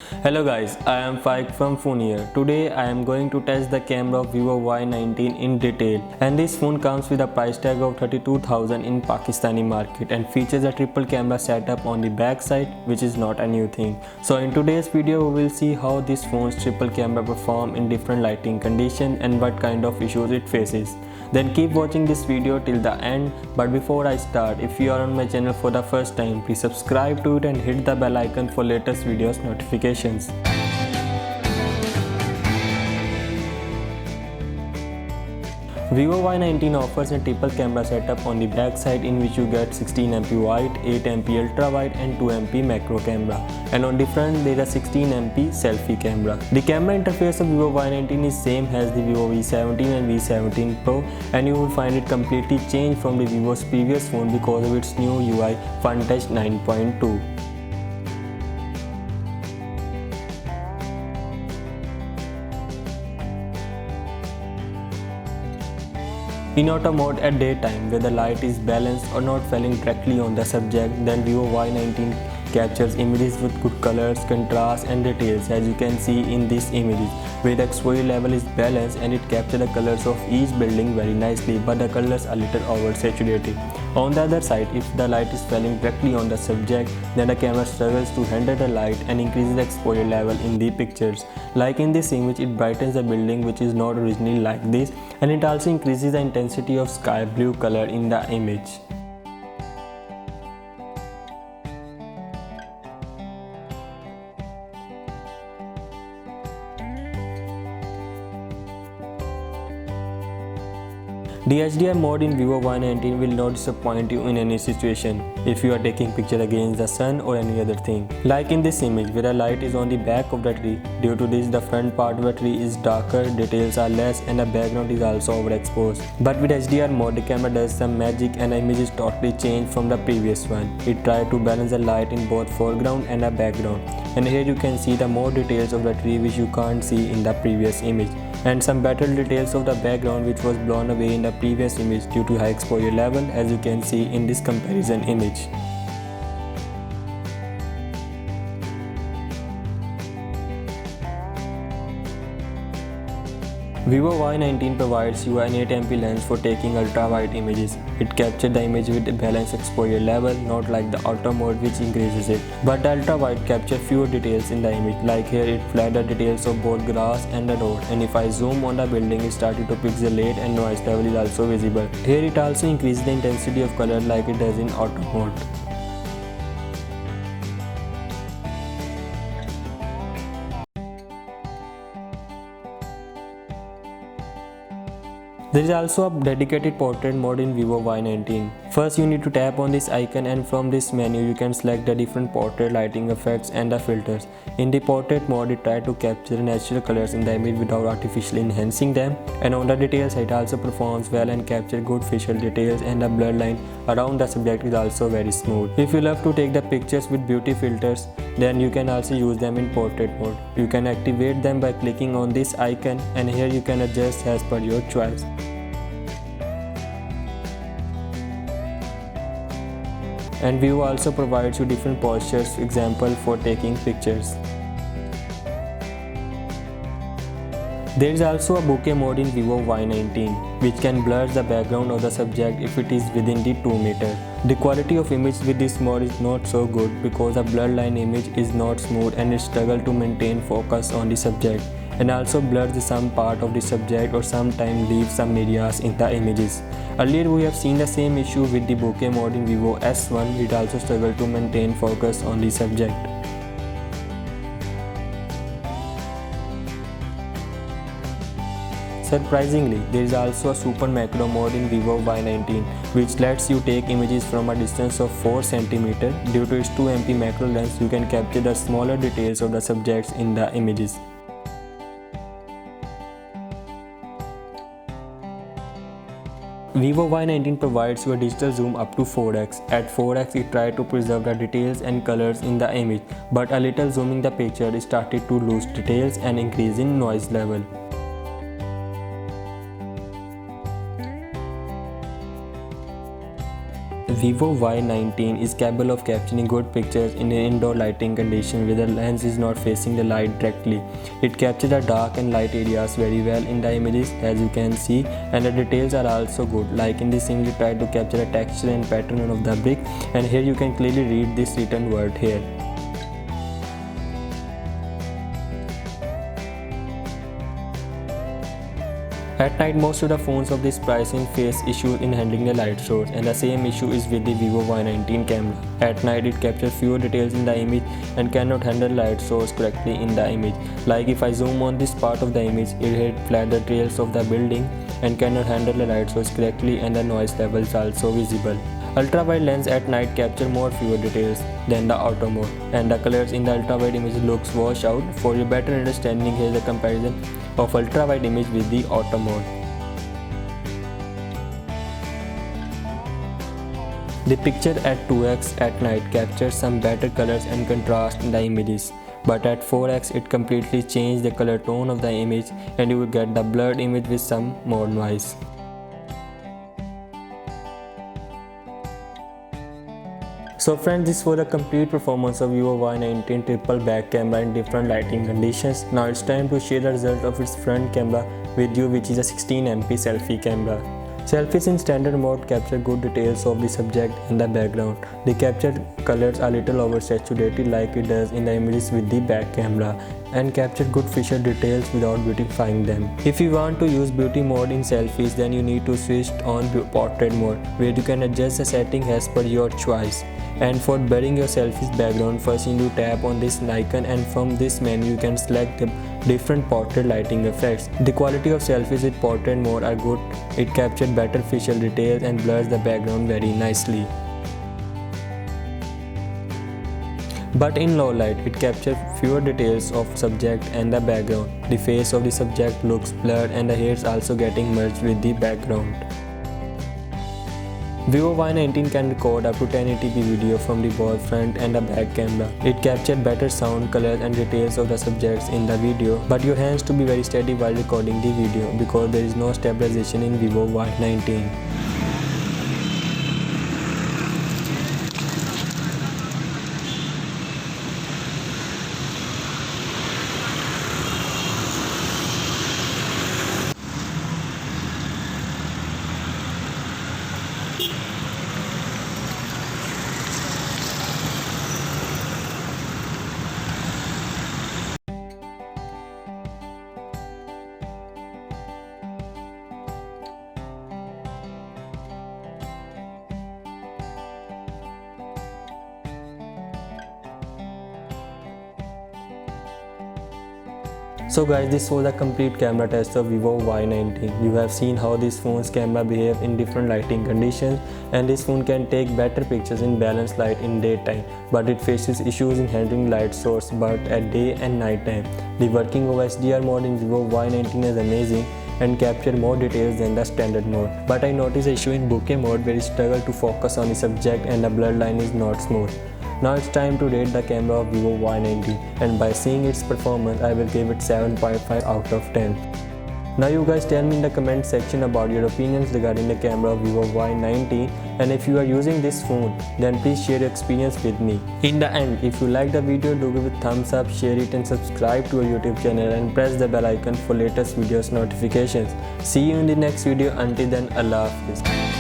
Hello guys, I am Faik from PhoneYear. Today I am going to test the camera of Vivo Y19 in detail, and this phone comes with a price tag of 32,000 in Pakistani market and features a triple camera setup on the back side, which is not a new thing. So in today's video we will see how this phone's triple camera perform in different lighting conditions and what kind of issues it faces. Then keep watching this video till the end, but before I start, if you are on my channel for the first time, please subscribe to it and hit the bell icon for latest videos notifications. Vivo Y19 offers a triple camera setup on the back side in which you get 16MP wide, 8MP ultra wide and 2MP macro camera, and on the front there is a 16MP selfie camera. The camera interface of Vivo Y19 is same as the Vivo V17 and V17 Pro, and you will find it completely changed from the Vivo's previous phone because of its new UI FunTouch 9.2. In auto mode at daytime, where the light is balanced or not falling directly on the subject, then Vivo Y19 captures images with good colors, contrast and details, as you can see in these images, where the exposure level is balanced and it captures the colors of each building very nicely, but the colors are little oversaturated. On the other side, if the light is falling directly on the subject, then the camera struggles to handle the light and increases the exposure level in the pictures. Like in this image, it brightens the building which is not originally like this, and it also increases the intensity of sky blue color in the image. The HDR mode in Vivo Y19 will not disappoint you in any situation if you are taking picture against the sun or any other thing. Like in this image where the light is on the back of the tree. Due to this, the front part of the tree is darker, details are less and the background is also overexposed. But with HDR mode, the camera does some magic and the image is totally changed from the previous one. It tried to balance the light in both foreground and the background. And here you can see the more details of the tree which you can't see in the previous image, and some better details of the background which was blown away in the previous image due to high exposure level, as you can see in this comparison image. Vivo Y19 provides you an 8MP lens for taking ultra-wide images. It captures the image with a balanced exposure level, not like the auto mode which increases it. But the ultra-wide captures fewer details in the image, like here it flagged the details of both grass and the road, and if I zoom on the building it started to pixelate and noise level is also visible. Here it also increases the intensity of color like it does in auto mode. There is also a dedicated portrait mode in Vivo Y19. First you need to tap on this icon, and from this menu you can select the different portrait lighting effects and the filters. In the portrait mode, it tries to capture natural colors in the image without artificially enhancing them, and on the details it also performs well and captures good facial details, and the blur line around the subject is also very smooth. If you love to take the pictures with beauty filters, then you can also use them in portrait mode. You can activate them by clicking on this icon, and here you can adjust as per your choice. And Vivo also provides you different postures, example for taking pictures. There is also a bokeh mode in Vivo Y19, which can blur the background of the subject if it is within the 2 meter. The quality of image with this mode is not so good because the blur line image is not smooth and it struggles to maintain focus on the subject, and also blurs some part of the subject or sometimes leaves some areas in the images. Earlier we have seen the same issue with the bokeh mode in Vivo S1. It also struggled to maintain focus on the subject. Surprisingly, there is also a super macro mode in Vivo Y19, which lets you take images from a distance of 4 cm. Due to its 2MP macro lens, you can capture the smaller details of the subjects in the images. Vivo Y19 provides you a digital zoom up to 4x. At 4x, it tries to preserve the details and colors in the image, but a little zooming the picture, it started to lose details and increase in noise level. Vivo Y19 is capable of capturing good pictures in indoor lighting conditions where the lens is not facing the light directly. It captures the dark and light areas very well in the images, as you can see, and the details are also good. Like in this image, we try to capture the texture and pattern of the brick, and here you can clearly read this written word here. At night, most of the phones of this pricing face issues in handling the light source, and the same issue is with the Vivo Y19 camera. At night, it captures fewer details in the image and cannot handle light source correctly in the image. Like if I zoom on this part of the image, it hits flat the trails of the building and cannot handle the light source correctly, and the noise level is also visible. Ultra wide lens at night capture fewer details than the auto mode, and the colors in the ultra wide image looks washed out. For your better understanding, here is a comparison of ultra wide image with the auto mode. The picture at 2x at night captures some better colors and contrast in the images, but at 4x it completely changes the color tone of the image, and you will get the blurred image with some more noise. So friends, this was the complete performance of Vivo Y19 triple back camera in different lighting conditions. Now it's time to share the result of its front camera with you, which is a 16MP selfie camera. Selfies in standard mode capture good details of the subject in the background. The captured colors are little oversaturated like it does in the images with the back camera, and capture good facial details without beautifying them. If you want to use beauty mode in selfies, then you need to switch on portrait mode, where you can adjust the setting as per your choice. And for blurring your selfies background, first you need to tap on this icon, and from this menu you can select the different portrait lighting effects. The quality of selfies with portrait mode are good. It captures better facial details and blurs the background very nicely. But in low light, it captures fewer details of subject and the background. The face of the subject looks blurred, and the hairs also getting merged with the background. Vivo Y19 can record up to 1080p video from the both front and the back camera. It captured better sound, colors and details of the subjects in the video, but your hands to be very steady while recording the video because there is no stabilization in Vivo Y19. So guys, this was a complete camera test of Vivo Y19. You have seen how this phone's camera behave in different lighting conditions, and this phone can take better pictures in balanced light in daytime, but it faces issues in handling light source but at day and night time. The working of HDR mode in Vivo Y19 is amazing and capture more details than the standard mode. But I noticed an issue in bokeh mode where it struggles to focus on the subject and the blur line is not smooth. Now it's time to rate the camera of Vivo Y19, and by seeing its performance I will give it 7.5 out of 10. Now you guys tell me in the comment section about your opinions regarding the camera of Vivo Y19, and if you are using this phone then please share your experience with me. In the end, if you like the video, do give it a thumbs up, share it and subscribe to our YouTube channel and press the bell icon for latest videos notifications. See you in the next video. Until then, Allah Hafiz.